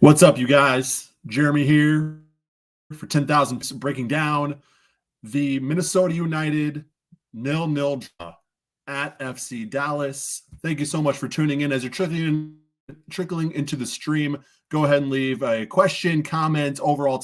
What's up, you guys? Jeremy here for 10,000 breaking down the Minnesota United 0-0 draw at FC Dallas. Thank you so much for tuning in. As you're trickling into the stream, go ahead and leave a question, comment, overall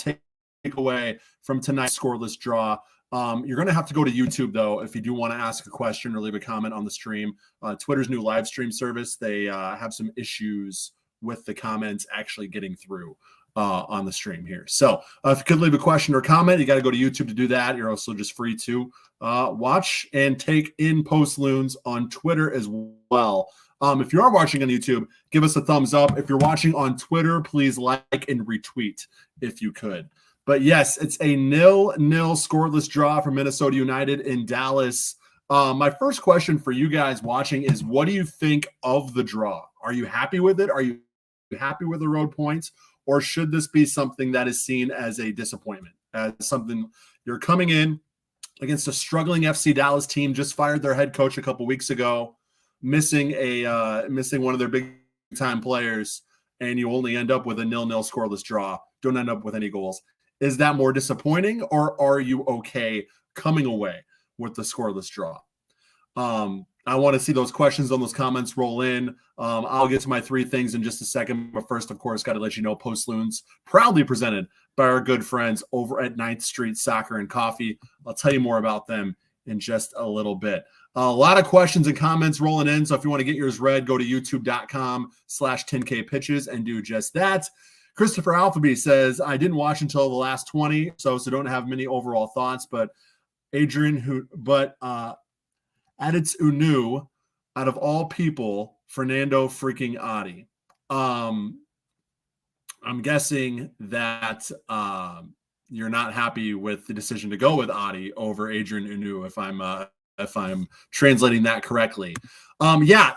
takeaway from tonight's scoreless draw. You're going to have to go to YouTube, though, if you do want to ask a question or leave a comment on the stream. Twitter's new live stream service, they have some issues with the comments actually getting through on the stream here. So if you could leave a question or comment, you got to go to YouTube to do that. You're also just free to watch and take in Post Loons on Twitter as well. If you are watching on YouTube, give us a thumbs up. If you're watching on Twitter, please like and retweet if you could. But yes, it's a 0-0 scoreless draw for Minnesota United in Dallas. My first question for you guys watching is, what do you think of the draw? Are you happy with it? Are you happy with the road points? Or should this be something that is seen as a disappointment, as something you're coming in against a struggling FC Dallas team, just fired their head coach a couple weeks ago, missing one of their big-time players, and you only end up with a 0-0 scoreless draw, don't end up with any goals. Is that more disappointing, or are you okay coming away with the scoreless draw? I want to see those questions on those comments roll in. I'll get to my three things in just a second. But first, of course, got to let you know Post Loons, proudly presented by our good friends over at 9th Street Soccer and Coffee. I'll tell you more about them in just a little bit. A lot of questions and comments rolling in. So if you want to get yours read, go to youtube.com/10K pitches and do just that. Christopher Alphaby says, I didn't watch until the last 20, so don't have many overall thoughts, but at its Unu, out of all people, Fernando freaking Adi. I'm guessing that you're not happy with the decision to go with Adi over Adrian Unu, if I'm translating that correctly.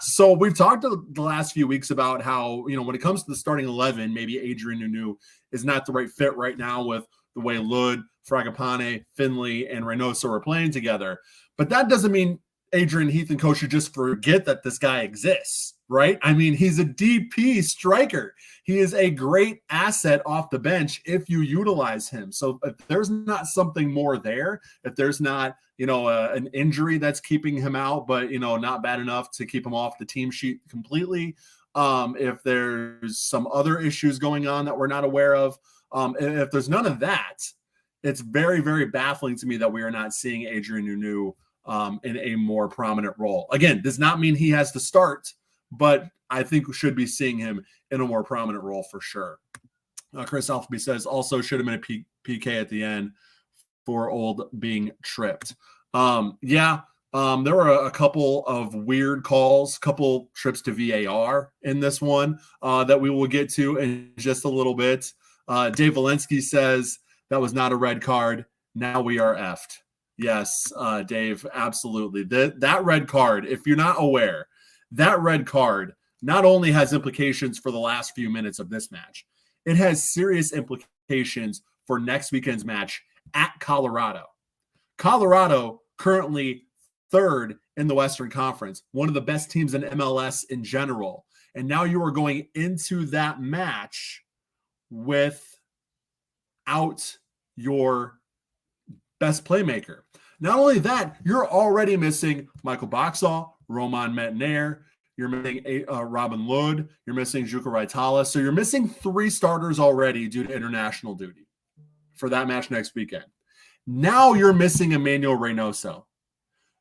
So we've talked the last few weeks about how, when it comes to the starting 11, maybe Adrian Unu is not the right fit right now with the way Lod, Fragapane, Finley, and Reynoso are playing together. But that doesn't mean Adrian Heath and coach should just forget that this guy exists, right? I mean, he's a DP striker. He is a great asset off the bench if you utilize him. So if there's not something more there, if there's not, an injury that's keeping him out, but, not bad enough to keep him off the team sheet completely, if there's some other issues going on that we're not aware of, if there's none of that, it's very, very baffling to me that we are not seeing Adrian Unu in a more prominent role. Again, does not mean he has to start, but I think we should be seeing him in a more prominent role for sure. Chris Alphaby says, also should have been a PK at the end for old being tripped. There were a couple of weird calls, couple trips to VAR in this one that we will get to in just a little bit. Dave Valensky says that was not a red card. Now we are effed. Yes, Dave, absolutely. That red card, if you're not aware, that red card not only has implications for the last few minutes of this match, it has serious implications for next weekend's match at Colorado. Colorado currently third in the Western Conference, one of the best teams in MLS in general. And now you are going into that match without your best playmaker. Not only that, you're already missing Michael Boxall, Roman Metnair, you're missing Robin Lod, you're missing Juka Raitala. So you're missing 3 starters already due to international duty for that match next weekend. Now you're missing Emmanuel Reynoso.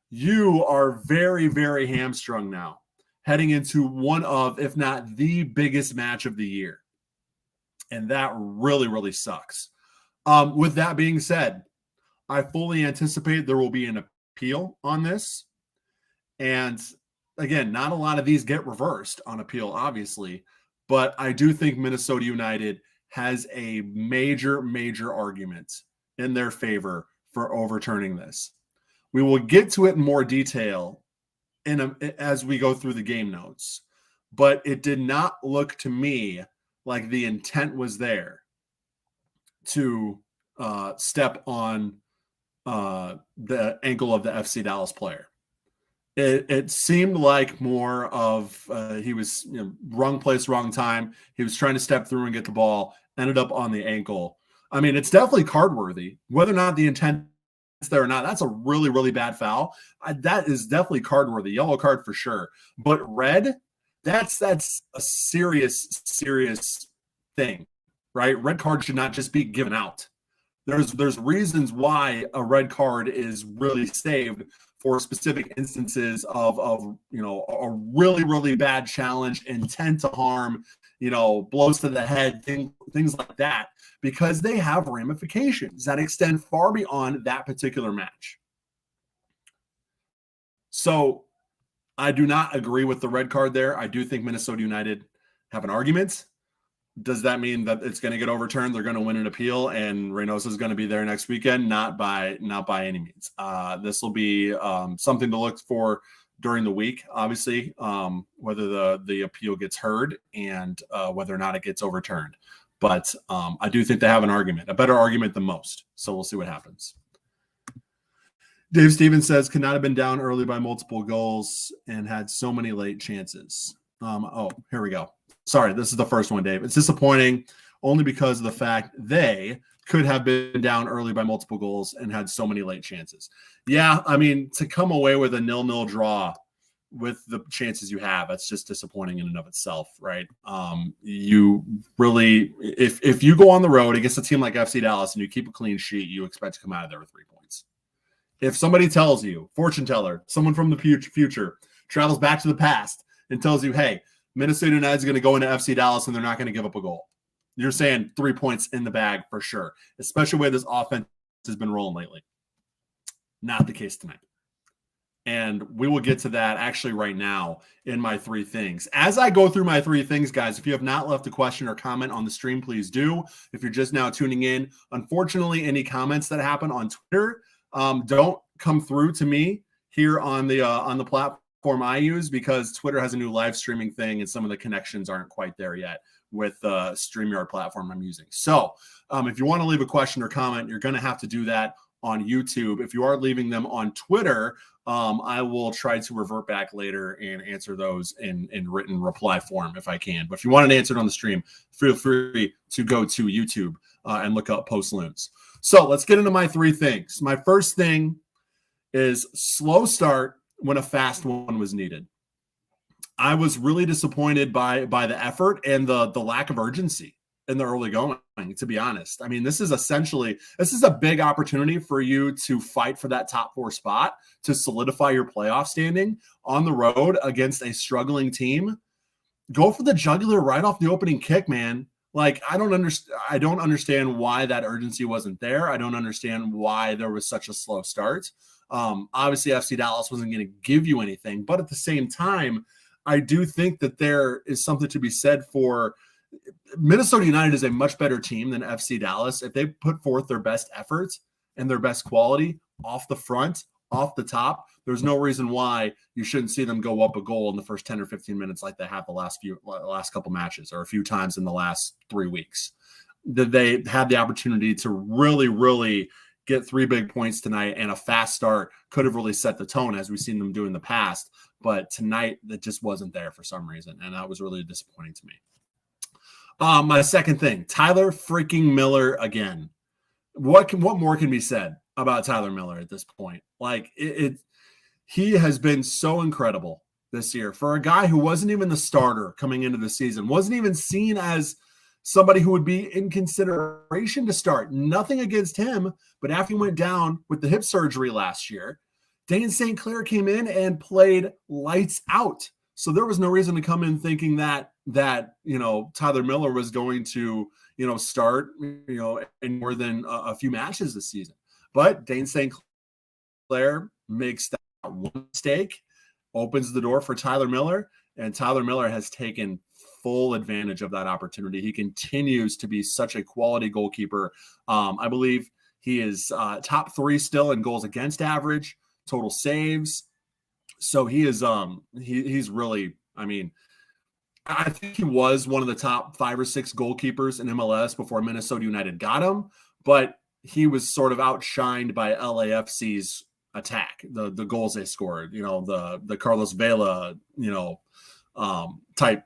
You are very, very hamstrung now, heading into one of, if not the biggest match of the year. And that really, really sucks. With that being said, I fully anticipate there will be an appeal on this. And again, not a lot of these get reversed on appeal, obviously, but I do think Minnesota United has a major, major argument in their favor for overturning this. We will get to it in more detail as we go through the game notes, but it did not look to me like the intent was there to step on the ankle of the FC Dallas player. It seemed like more of he was wrong place, wrong time. He was trying to step through and get the ball, ended up on the ankle. I mean, it's definitely card worthy. Whether or not the intent is there or not, that's a really, really bad foul. That is definitely card worthy. Yellow card for sure. But red, that's a serious thing, right? Red card should not just be given out. There's reasons why a red card is really saved for specific instances of a really bad challenge, intent to harm, blows to the head, things like that, because they have ramifications that extend far beyond that particular match. So I do not agree with the red card there. I do think Minnesota United have an argument. Does that mean that it's going to get overturned? They're going to win an appeal, and Reynosa is going to be there next weekend? Not by any means. This will be something to look for during the week, obviously, whether the appeal gets heard and whether or not it gets overturned. But I do think they have an argument, a better argument than most. So we'll see what happens. Dave Stevens says, could not have been down early by multiple goals and had so many late chances. Here we go. Sorry, this is the first one, Dave. It's disappointing only because of the fact they could have been down early by multiple goals and had so many late chances. Yeah, I mean, to come away with a 0-0 draw with the chances you have, that's just disappointing in and of itself, right? You really, if you go on the road against a team like FC Dallas and you keep a clean sheet, you expect to come out of there with 3 points. If somebody tells you, fortune teller, someone from the future, travels back to the past and tells you, hey, Minnesota United is going to go into FC Dallas and they're not going to give up a goal, you're saying 3 points in the bag for sure, especially where this offense has been rolling lately. Not the case tonight. And we will get to that actually right now in my 3 things. As I go through my 3 things, guys, if you have not left a question or comment on the stream, please do. If you're just now tuning in, unfortunately, any comments that happen on Twitter don't come through to me here on the platform I use, because Twitter has a new live streaming thing and some of the connections aren't quite there yet with the StreamYard platform I'm using. So if you want to leave a question or comment, you're going to have to do that on YouTube. If you are leaving them on Twitter, I will try to revert back later and answer those in written reply form if I can. But if you want it answered on the stream, feel free to go to YouTube and look up Post Loons. So let's get into my 3 things. My first thing is slow start when a fast one was needed. I was really disappointed by the effort and the lack of urgency in the early going, to be honest. I mean, this is a big opportunity for you to fight for that top 4 spot, to solidify your playoff standing on the road against a struggling team. Go for the jugular right off the opening kick, man. Like, I don't understand why that urgency wasn't there. I don't understand why there was such a slow start. Obviously, FC Dallas wasn't going to give you anything, but at the same time, I do think that there is something to be said for Minnesota United is a much better team than FC Dallas. If they put forth their best efforts and their best quality off the front, off the top, there's no reason why you shouldn't see them go up a goal in the first 10 or 15 minutes like they have the last couple matches, or a few times in the last 3 weeks. That they had the opportunity to really get 3 big points tonight, and a fast start could have really set the tone, as we've seen them do in the past. But tonight, that just wasn't there for some reason, and that was really disappointing to me. My second thing, Tyler freaking Miller again. What more can be said about Tyler Miller at this point? Like, he has been so incredible this year for a guy who wasn't even the starter coming into the season, wasn't even seen as somebody who would be in consideration to start. Nothing against him, but after he went down with the hip surgery last year, Dane St. Clair came in and played lights out. So there was no reason to come in thinking that Tyler Miller was going to start in more than a few matches this season. But Dane St. Clair makes that one mistake, opens the door for Tyler Miller, and Tyler Miller has taken full advantage of that opportunity. He continues to be such a quality goalkeeper. I believe he is top 3 still in goals against average, total saves. So he is he's really, I mean, I think he was one of the top 5 or 6 goalkeepers in MLS before Minnesota United got him, but he was sort of outshined by LAFC's attack, the goals they scored, the Carlos Vela, type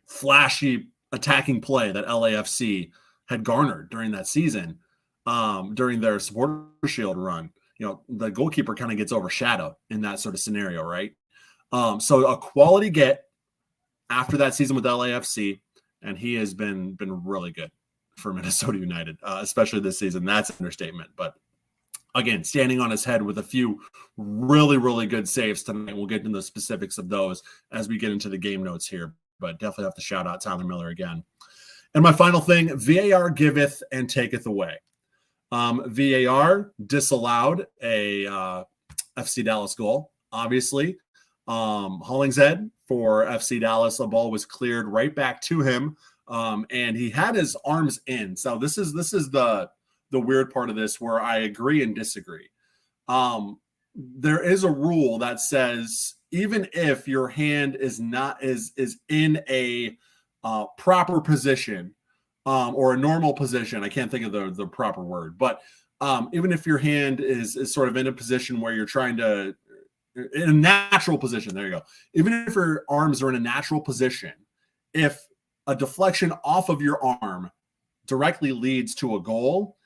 flashy attacking play that LAFC had garnered during that season, during their supporter shield run. The goalkeeper kind of gets overshadowed in that sort of scenario, right? So a quality get after that season with LAFC, and he has been really good for Minnesota United, especially this season. That's an understatement. But again, standing on his head with a few really, really good saves tonight. We'll get into the specifics of those as we get into the game notes here, but definitely have to shout out Tyler Miller again. And my final thing, VAR giveth and taketh away. VAR disallowed a FC Dallas goal, obviously. Hollingshead for FC Dallas, the ball was cleared right back to him, and he had his arms in. So this is the weird part of this where I agree and disagree. There is a rule that says even if your hand is in a proper position, or a normal position, I can't think of the proper word, but even if your hand is sort of in a position where you're trying to, in a natural position, there you go. Even if your arms are in a natural position, if a deflection off of your arm directly leads to a goal,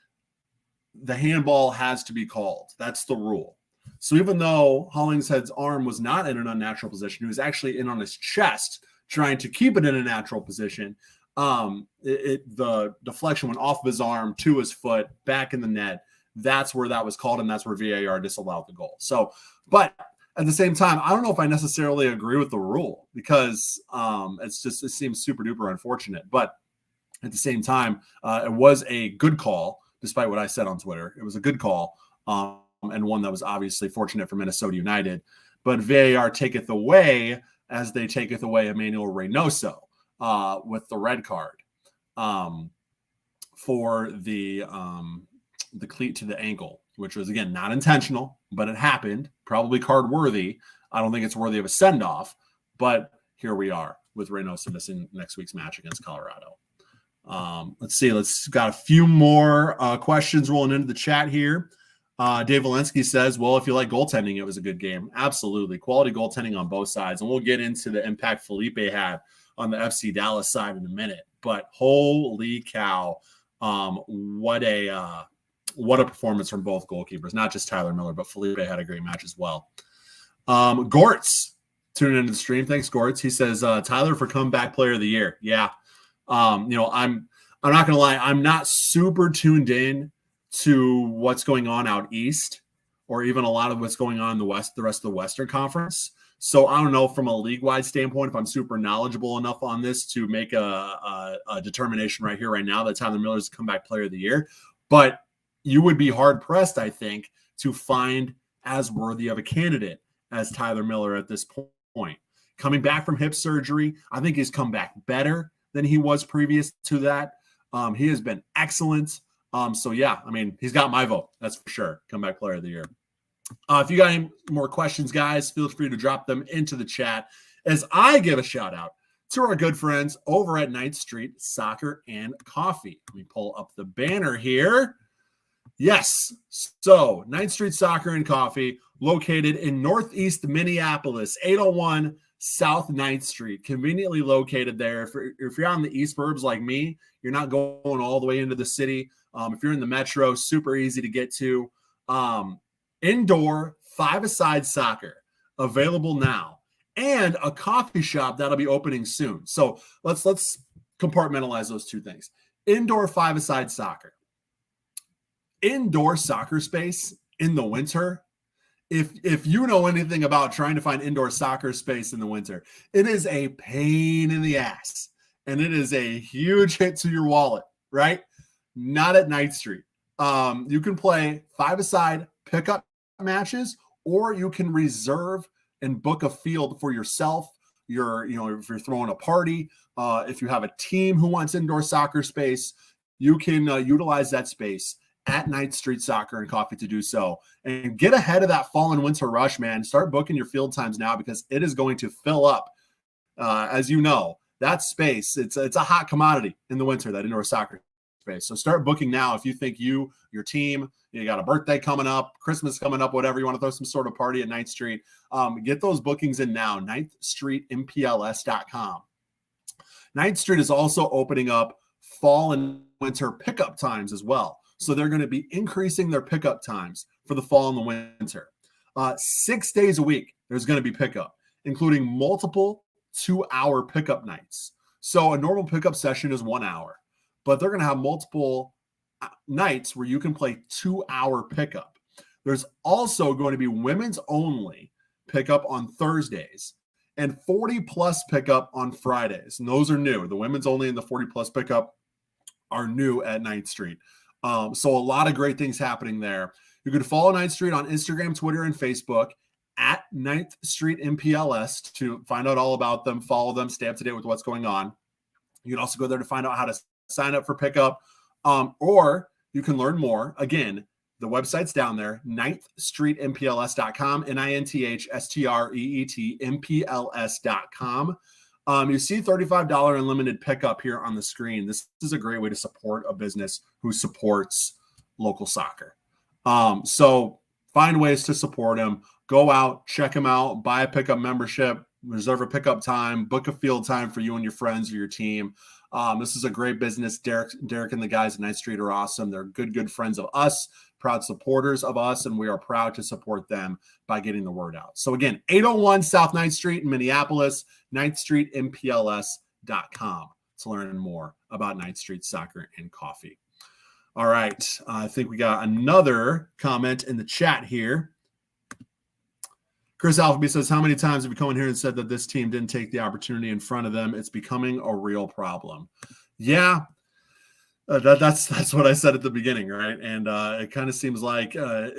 the handball has to be called. That's the rule. So even though Hollingshead's arm was not in an unnatural position, he was actually in on his chest, trying to keep it in a natural position. The deflection went off of his arm to his foot, back in the net. That's where that was called, and that's where VAR disallowed the goal. So, but at the same time, I don't know if I necessarily agree with the rule, because it seems super duper unfortunate. But at the same time, it was a good call, despite what I said on Twitter. It was a good call, and one that was obviously fortunate for Minnesota United. But VAR taketh away as they taketh away Emmanuel Reynoso with the red card for the cleat to the ankle, which was, again, not intentional, but it happened, probably card worthy. I don't think it's worthy of a send-off, but here we are with Reynoso missing next week's match against Colorado. Let's see. Let's got a few more questions rolling into the chat here. Dave Valensky says, well, if you like goaltending, it was a good game. Absolutely. Quality goaltending on both sides. And we'll get into the impact Felipe had on the FC Dallas side in a minute. But holy cow, what a performance from both goalkeepers, not just Tyler Miller, but Felipe had a great match as well. Gortz tuning into the stream. Thanks, Gortz. He says, Tyler for comeback player of the year. Yeah. I'm not going to lie. I'm not super tuned in to what's going on out east, or even a lot of what's going on in the rest of the Western Conference. So I don't know from a league-wide standpoint if I'm super knowledgeable enough on this to make a determination right here, right now, that Tyler Miller is the comeback player of the year. But you would be hard-pressed, I think, to find as worthy of a candidate as Tyler Miller at this point. Coming back from hip surgery, I think he's come back better than he was previous to that. He has been excellent. So, yeah, I mean, he's got my vote. That's for sure. Comeback player of the year. If you got any more questions, guys, feel free to drop them into the chat as I give a shout out to our good friends over at 9th Street Soccer and Coffee. Let me pull up the banner here. Yes. So 9th Street Soccer and Coffee, located in Northeast Minneapolis, 801 South 9th Street, conveniently located there. If you're on the East Burbs like me, you're not going all the way into the city. If you're in the metro, super easy to get to. Indoor 5-a-side soccer available now, and a coffee shop that'll be opening soon. So let's compartmentalize those two things. Indoor 5-a-side soccer. Indoor soccer space in the winter. If you know anything about trying to find indoor soccer space in the winter, it is a pain in the ass, and it is a huge hit to your wallet, right? Not at 9th Street. You can play 5-a-side pickup matches, or you can reserve and book a field for yourself. If you're throwing a party, if you have a team who wants indoor soccer space, you can utilize that space at 9th Street Soccer and Coffee to do so, and get ahead of that fall and winter rush, man. Start booking your field times now, because it is going to fill up. As you know, that space, it's a hot commodity in the winter, that indoor soccer space. So start booking now. If you think your team, you got a birthday coming up, Christmas coming up, whatever, you want to throw some sort of party at 9th Street, get those bookings in now, 9thstreetmpls.com. 9th Street is also opening up fall and winter pickup times as well. So they're going to be increasing their pickup times for the fall and the winter. 6 days a week, there's going to be pickup, including multiple 2-hour pickup nights. So a normal pickup session is 1 hour, but they're going to have multiple nights where you can play 2-hour pickup. There's also going to be women's only pickup on Thursdays and 40-plus pickup on Fridays. And those are new. The women's only and the 40-plus pickup are new at 9th Street. So a lot of great things happening there. You can follow 9th Street on Instagram, Twitter, and Facebook at 9th Street MPLS to find out all about them, follow them, stay up to date with what's going on. You can also go there to find out how to sign up for pickup, or you can learn more. Again, the website's down there, 9thstreetmpls.com, NINTHSTREET, You see $35 unlimited pickup here on the screen. This is a great way to support a business who supports local soccer. So find ways to support them. Go out, check them out, buy a pickup membership, reserve a pickup time, book a field time for you and your friends or your team. This is a great business. Derek and the guys at 9th Street are awesome. They're good friends of us, proud supporters of us, and we are proud to support them by getting the word out. So again, 801 South 9th Street in Minneapolis, 9thstreetmpls.com to learn more about 9th Street Soccer and Coffee. All right. I think we got another comment in the chat here. Chris Alphaby says, how many times have you come in here and said that this team didn't take the opportunity in front of them? It's becoming a real problem. Yeah, that's what I said at the beginning, right? And it kind of seems like a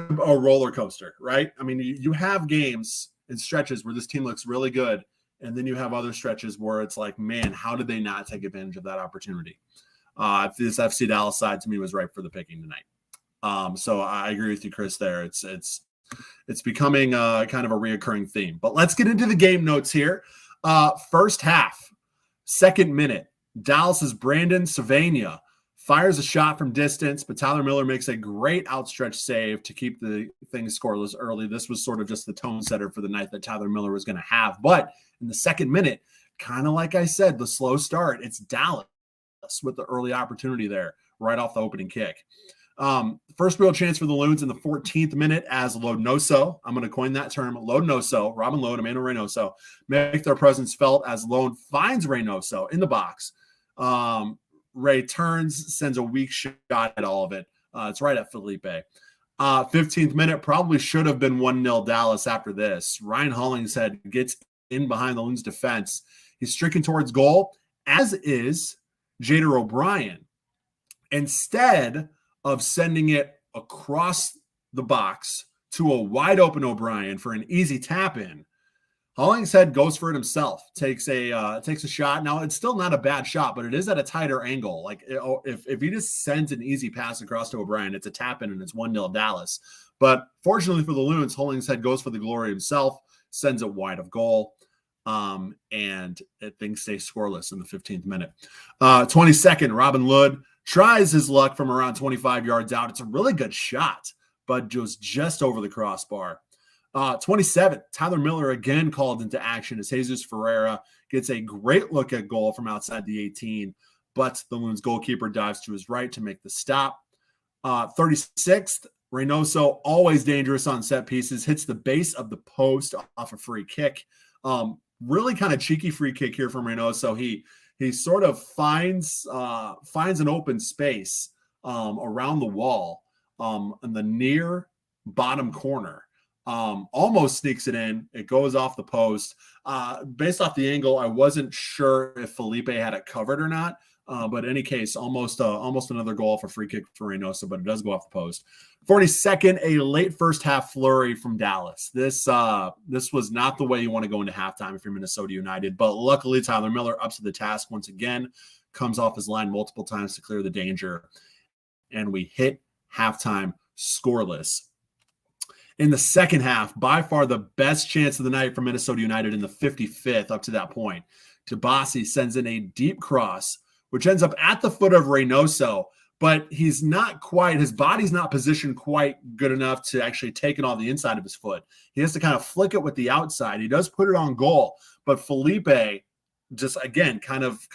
roller coaster, right? I mean, you have games and stretches where this team looks really good, and then you have other stretches where it's like, man, how did they not take advantage of that opportunity? This FC Dallas side to me was ripe for the picking tonight. So I agree with you, Chris. There, it's becoming kind of a reoccurring theme. But let's get into the game notes here. First half, 2nd minute, Dallas's Brandon Savania fires a shot from distance, but Tyler Miller makes a great outstretched save to keep the thing scoreless early. This was sort of just the tone setter for the night that Tyler Miller was going to have. But in the 2nd minute, kind of like I said, the slow start, it's Dallas with the early opportunity there right off the opening kick. First real chance for the Loons in the 14th minute as Lodnoso, I'm going to coin that term, Lodnoso, Robin Lode, Emmanuel Reynoso, make their presence felt as Lone finds Reynoso in the box. Ray turns, sends a weak shot at all of it. It's right at Felipe. 15th minute, probably should have been 1-0 Dallas after this. Ryan Hollingshead gets in behind the Loons defense. He's stricken towards goal, as is Jader O'Brien. Instead of sending it across the box to a wide open O'Brien for an easy tap in, Hollingshead goes for it himself, takes a shot. Now it's still not a bad shot, but it is at a tighter angle. Like if he just sends an easy pass across to O'Brien, it's a tap in and it's 1-0 Dallas. But fortunately for the Loons, Hollingshead goes for the glory himself, sends it wide of goal. And things stay scoreless in the 15th minute. 22nd, Robin Lod tries his luck from around 25 yards out. It's a really good shot, but just over the crossbar. 27th, Tyler Miller again called into action as Jesus Ferreira gets a great look at goal from outside the 18, but the Loons goalkeeper dives to his right to make the stop. 36th, Reynoso, always dangerous on set pieces, hits the base of the post off a free kick. Really kind of cheeky free kick here from Reynoso. He sort of finds an open space around the wall in the near bottom corner. Almost sneaks it in. It goes off the post. Based off the angle, I wasn't sure if Felipe had it covered or not. But in any case, almost another goal for free kick for Reynoso, but it does go off the post. 42nd, a late first half flurry from Dallas. This was not the way you want to go into halftime if you're Minnesota United, but luckily Tyler Miller up to the task once again, comes off his line multiple times to clear the danger, and we hit halftime scoreless. In the second half, by far the best chance of the night for Minnesota United in the 55th up to that point. Tabasi sends in a deep cross which ends up at the foot of Reynoso, but he's not quite, his body's not positioned quite good enough to actually take it on the inside of his foot. He has to kind of flick it with the outside. He does put it on goal, but Felipe, just again, kind of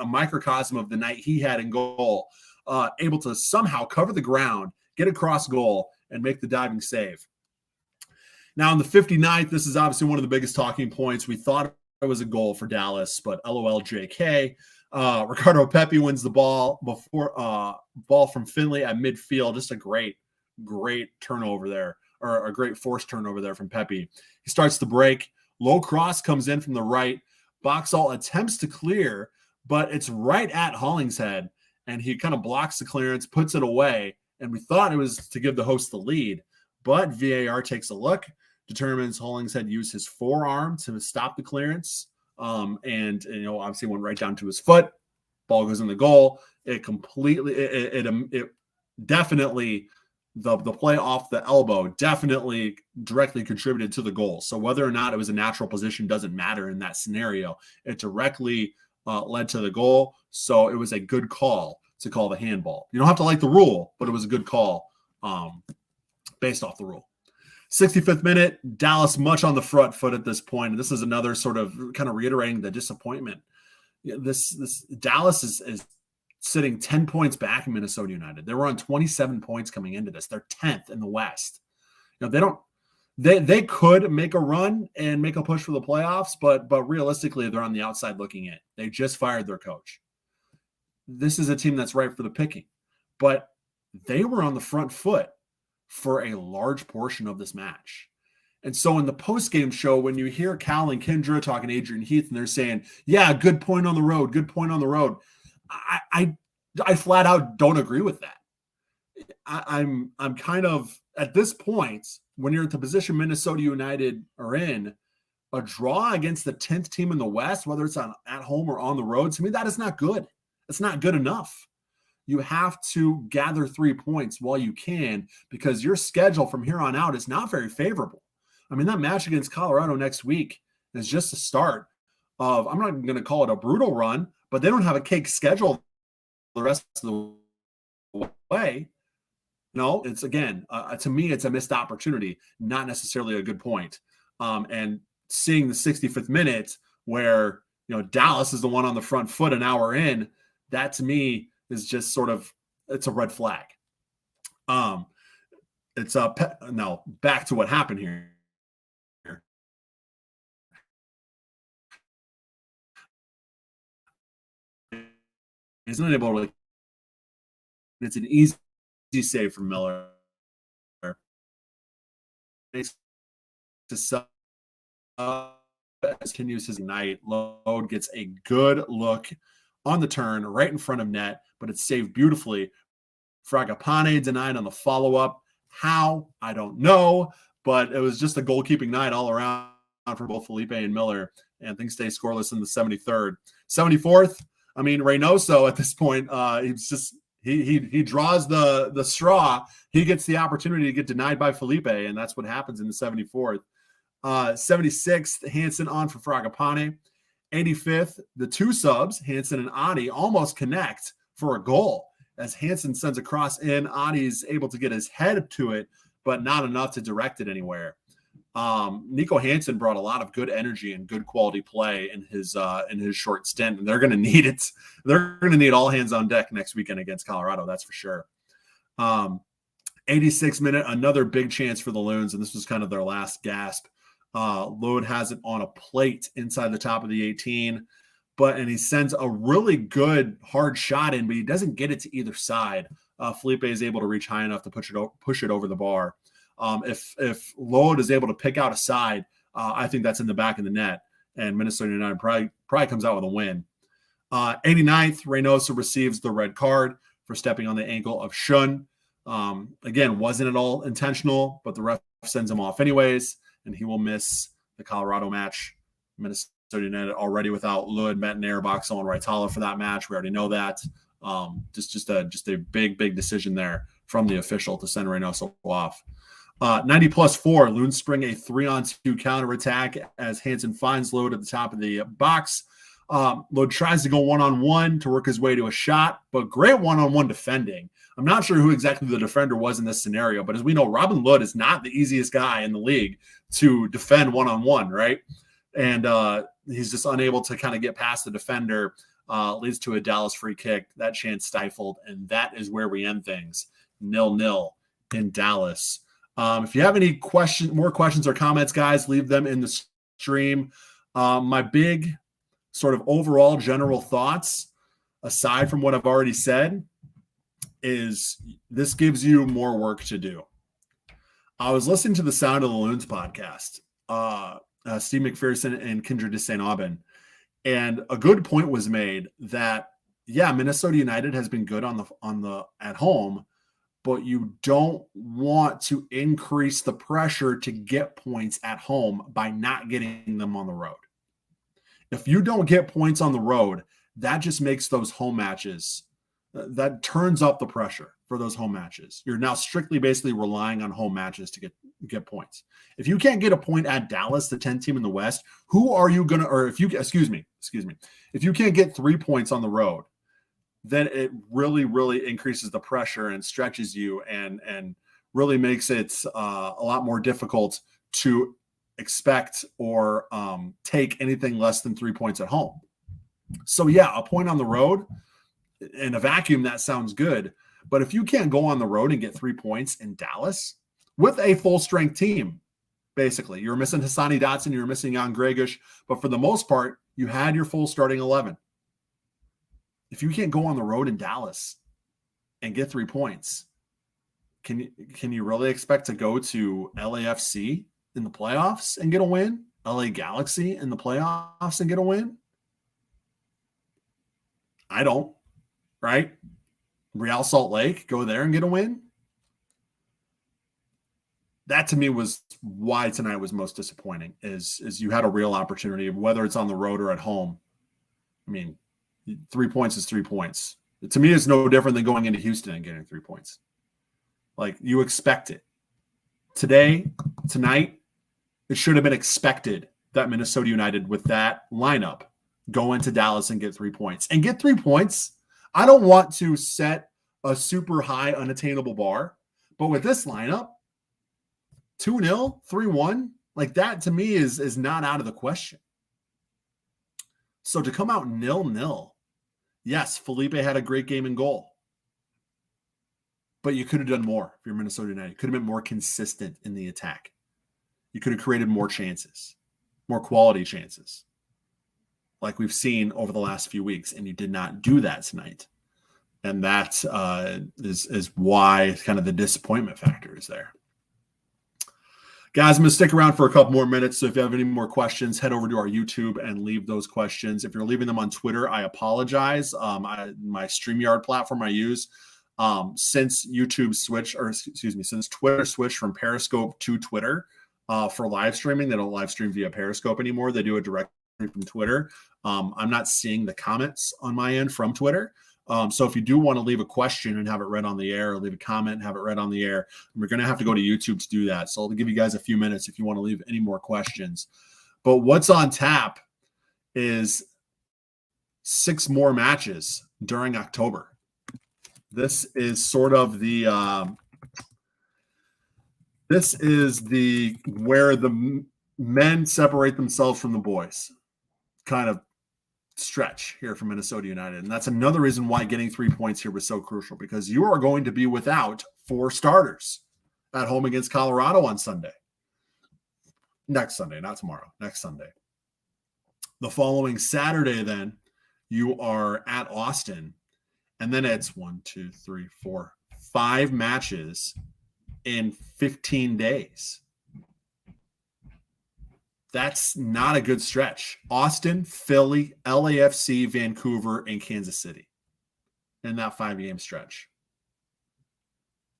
a microcosm of the night he had in goal, able to somehow cover the ground, get across goal, and make the diving save. Now, in the 59th, this is obviously one of the biggest talking points. We thought it was a goal for Dallas, but LOL JK. Ricardo Pepi wins the ball ball from Finley at midfield. Just a great turnover there, or a great forced turnover there from Pepi. He starts the break. Low cross comes in from the right. Boxall attempts to clear, but it's right at Hollingshead, and he kind of blocks the clearance, puts it away, and we thought it was to give the host the lead. But VAR takes a look, determines Hollingshead used his forearm to stop the clearance. And obviously went right down to his foot. Ball goes in the goal. It definitely, the play off the elbow definitely directly contributed to the goal. So whether or not it was a natural position doesn't matter in that scenario. It directly led to the goal. So it was a good call to call the handball. You don't have to like the rule, but it was a good call based off the rule. 65th minute, Dallas much on the front foot at this point. And this is another sort of kind of reiterating the disappointment. This Dallas is sitting 10 points back in Minnesota United. They were on 27 points coming into this. They're 10th in the West. They could make a run and make a push for the playoffs, but realistically, they're on the outside looking in. They just fired their coach. This is a team that's ripe for the picking, but they were on the front foot for a large portion of this match. And so in the post-game show, when you hear Cal and Kendra talking to Adrian Heath, and they're saying, yeah, good point on the road, good point on the road. I flat out don't agree with that. I'm kind of, at this point, when you're at the position Minnesota United are in, a draw against the 10th team in the West, whether it's at home or on the road, to me, that is not good. It's not good enough. You have to gather 3 points while you can, because your schedule from here on out is not very favorable. I mean, that match against Colorado next week is just the start of, I'm not going to call it a brutal run, but they don't have a cake schedule the rest of the way. No, it's again, to me, it's a missed opportunity, not necessarily a good point. And seeing the 65th minute where, Dallas is the one on the front foot an hour in, that to me is just sort of, it's a red flag. Now back to what happened here. Isn't it able to? It's an easy save from Miller. Continues his night. Load gets a good look on the turn right in front of net, but it's saved beautifully. Fragapane denied on the follow-up. How? I don't know, but it was just a goalkeeping night all around for both Felipe and Miller, and things stay scoreless in the 73rd. 74th, I mean, Reynoso at this point, he's just he draws the straw. He gets the opportunity to get denied by Felipe, and that's what happens in the 74th. 76th, Hansen on for Fragapane. 85th, the two subs, Hansen and Adi, almost connect for a goal. As Hansen sends a cross in, Adi's able to get his head to it, but not enough to direct it anywhere. Nico Hansen brought a lot of good energy and good quality play in his short stint, and they're going to need it. They're going to need all hands on deck next weekend against Colorado, that's for sure. 86th minute, another big chance for the Loons, and this was kind of their last gasp. Load has it on a plate inside the top of the 18, and he sends a really good hard shot in, but he doesn't get it to either side. Felipe is able to reach high enough to push it over the bar. If Load is able to pick out a side, I think that's in the back of the net, and Minnesota United probably comes out with a win. 89th, Reynoso receives the red card for stepping on the ankle of Shun. Again, wasn't at all intentional, but the ref sends him off anyways, and he will miss the Colorado match. Minnesota United already without Lud, Metnair, Boxall, and Raitala for that match. We already know that. Just a big decision there from the official to send Reynoso off. 90+4, Loons spring a 3-on-2 counterattack as Hansen finds Load at the top of the box. Load tries to go one-on-one to work his way to a shot, but great one-on-one defending. I'm not sure who exactly the defender was in this scenario, but as we know, Robin Lod is not the easiest guy in the league to defend one-on-one, right? And he's just unable to kind of get past the defender. Leads to a Dallas free kick. That chance stifled, and that is where we end things. 0-0 in Dallas. If you have any more questions or comments, guys, leave them in the stream. My big sort of overall general thoughts, aside from what I've already said, is this gives you more work to do. I was listening to the Sound of the Loons podcast, Steve McPherson and Kindred de St. Aubin, and a good point was made that, yeah, Minnesota United has been good on the at home, but you don't want to increase the pressure to get points at home by not getting them on the road. If you don't get points on the road, that just makes those home matches, that turns up the pressure for those home matches. You're now strictly basically relying on home matches to get points. If you can't get a point at Dallas, the 10th team in the West, who are you going to, or if you, excuse me, if you can't get 3 points on the road, then it really, really increases the pressure and stretches you and really makes it a lot more difficult to expect or take anything less than 3 points at home. So yeah, a point on the road in a vacuum, that sounds good. But if you can't go on the road and get 3 points in Dallas with a full strength team, basically, you're missing Hassani Dotson, you're missing Jan Gregish, but for the most part, you had your full starting 11. If you can't go on the road in Dallas and get 3 points, can you really expect to go to LAFC in the playoffs and get a win? LA Galaxy in the playoffs and get a win? I don't, right? Real Salt Lake, go there and get a win? That to me was why tonight was most disappointing, is you had a real opportunity, whether it's on the road or at home. I mean, 3 points is 3 points. To me, it's no different than going into Houston and getting 3 points. Like, you expect it. Tonight, it should have been expected that Minnesota United with that lineup go into Dallas and get 3 points. And get 3 points, I don't want to set a super high unattainable bar, but with this lineup, 2-0, 3-1, like that to me is not out of the question. So to come out 0-0, yes, Felipe had a great game in goal, but you could have done more if you're Minnesota United. You could have been more consistent in the attack. You could have created more chances, more quality chances, like we've seen over the last few weeks, and you did not do that tonight. And that is why kind of the disappointment factor is there. Guys, I'm going to stick around for a couple more minutes. So if you have any more questions, head over to our YouTube and leave those questions. If you're leaving them on Twitter, I apologize. My StreamYard platform I use, since since Twitter switched from Periscope to Twitter for live streaming, they don't live stream via Periscope anymore. They do it directly from Twitter. I'm not seeing the comments on my end from Twitter. So if you do want to leave a question and have it read on the air, or leave a comment and have it read on the air, we're going to have to go to YouTube to do that. So I'll give you guys a few minutes if you want to leave any more questions. But what's on tap is 6 more matches during October. This is sort of the where the men separate themselves from the boys kind of stretch here for Minnesota United. And that's another reason why getting 3 points here was so crucial, because you are going to be without 4 starters at home against Colorado on Sunday. Next Sunday, not tomorrow, next Sunday. The following Saturday, then, you are at Austin. And then it's 5 matches in 15 days. That's not a good stretch. Austin, Philly, LAFC, Vancouver, and Kansas City in that 5-game stretch.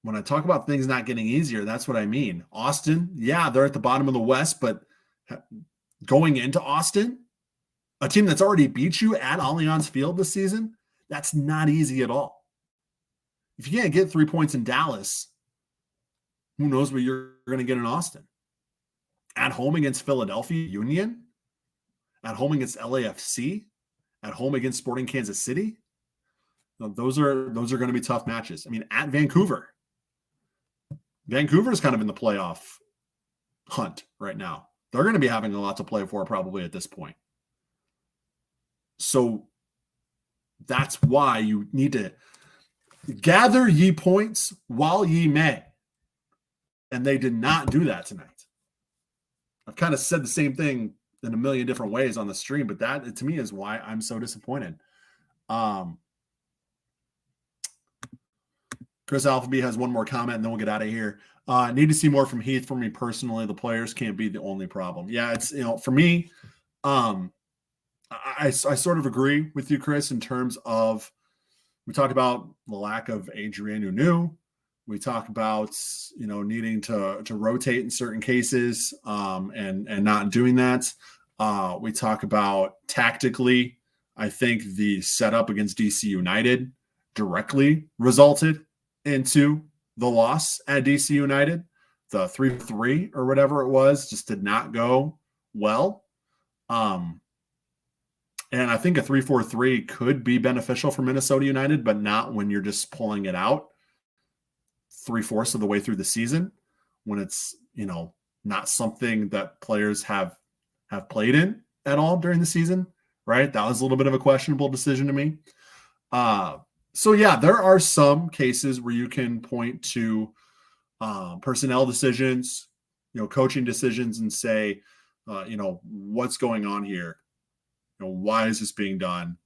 When I talk about things not getting easier, that's what I mean. Austin, yeah, they're at the bottom of the West, but going into Austin, a team that's already beat you at Allianz Field this season, that's not easy at all. If you can't get 3 points in Dallas, who knows what you're going to get in Austin? At home against Philadelphia Union? At home against LAFC? at home against Sporting Kansas City. Those are going to be tough matches. I mean, at Vancouver is kind of in the playoff hunt right now. They're going to be having a lot to play for probably at this point. So that's why you need to gather ye points while ye may. And they did not do that tonight. I've kind of said the same thing in a million different ways on the stream, but that to me is why I'm so disappointed. Chris Alphaby has one more comment, and then we'll get out of here. Need to see more from Heath. For me personally, the players can't be the only problem. Yeah, it's, for me, I sort of agree with you, Chris, in terms of, we talked about the lack of Adrien Hunou. We talk about, needing to rotate in certain cases, and not doing that. We talk about tactically, I think the setup against DC United directly resulted into the loss at DC United. The 3-3 or whatever it was just did not go well. And I think a 3-4-3 could be beneficial for Minnesota United, but not when you're just pulling it out 3/4 of the way through the season, when it's, not something that players have played in at all during the season, right? That was a little bit of a questionable decision to me. So yeah, there are some cases where you can point to personnel decisions, coaching decisions, and say, what's going on here? Why is this being done?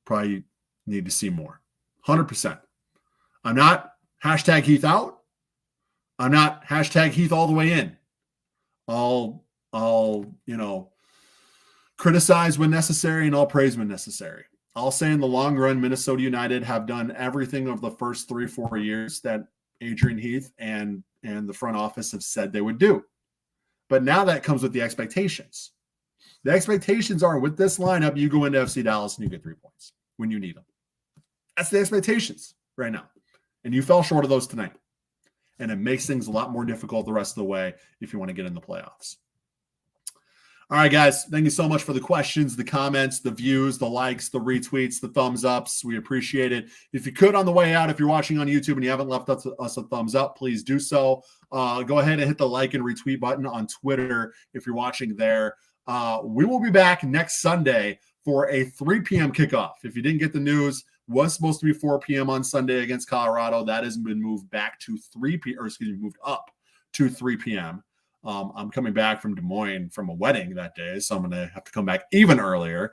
Probably need to see more. 100%. I'm not hashtag Heath out. I'm not hashtag Heath all the way in. I'll criticize when necessary and I'll praise when necessary. I'll say in the long run, Minnesota United have done everything over the first 3-4 years that Adrian Heath and the front office have said they would do. But now that comes with the expectations. The expectations are, with this lineup, you go into FC Dallas and you get 3 points when you need them. That's the expectations right now. And you fell short of those tonight. And it makes things a lot more difficult the rest of the way if you want to get in the playoffs. All right, guys, thank you so much for the questions, the comments, the views, the likes, the retweets, the thumbs ups. We appreciate it. If you could, on the way out, if you're watching on YouTube and you haven't left us a thumbs up, please do so. Go ahead and hit the like and retweet button on Twitter if you're watching there. We will be back next Sunday for a 3 p.m. kickoff. If you didn't get the news, was supposed to be 4 p.m. on Sunday against Colorado. That has been moved back to moved up to 3 p.m. I'm coming back from Des Moines from a wedding that day, so I'm going to have to come back even earlier.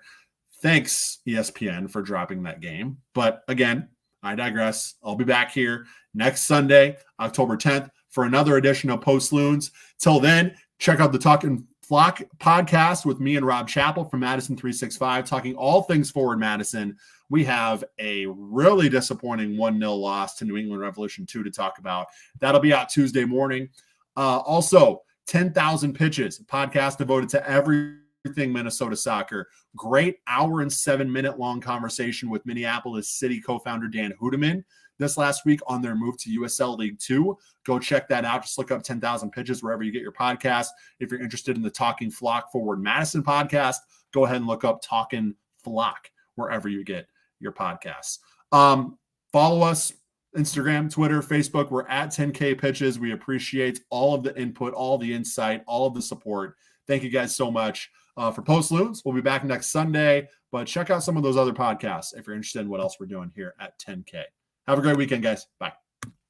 Thanks, ESPN, for dropping that game. But again, I digress. I'll be back here next Sunday, October 10th, for another edition of Post Loons. Till then, check out the Talking Flock podcast with me and Rob Chappell from Madison 365, talking all things Forward Madison. We have a really disappointing 1-0 loss to New England Revolution 2 to talk about. That'll be out Tuesday morning. Also, 10,000 Pitches, a podcast devoted to everything Minnesota soccer. Great hour and 7-minute long conversation with Minneapolis City co-founder Dan Hudeman this last week on their move to USL League 2. Go check that out. Just look up 10,000 Pitches wherever you get your podcast. If you're interested in the Talking Flock Forward Madison podcast, go ahead and look up Talking Flock wherever you get your podcasts. Follow us, Instagram, Twitter, Facebook. We're at 10K Pitches. We appreciate all of the input, all the insight, all of the support. Thank you guys so much for Post Loons. We'll be back next Sunday, but check out some of those other podcasts if you're interested in what else we're doing here at 10K. Have a great weekend, guys. Bye.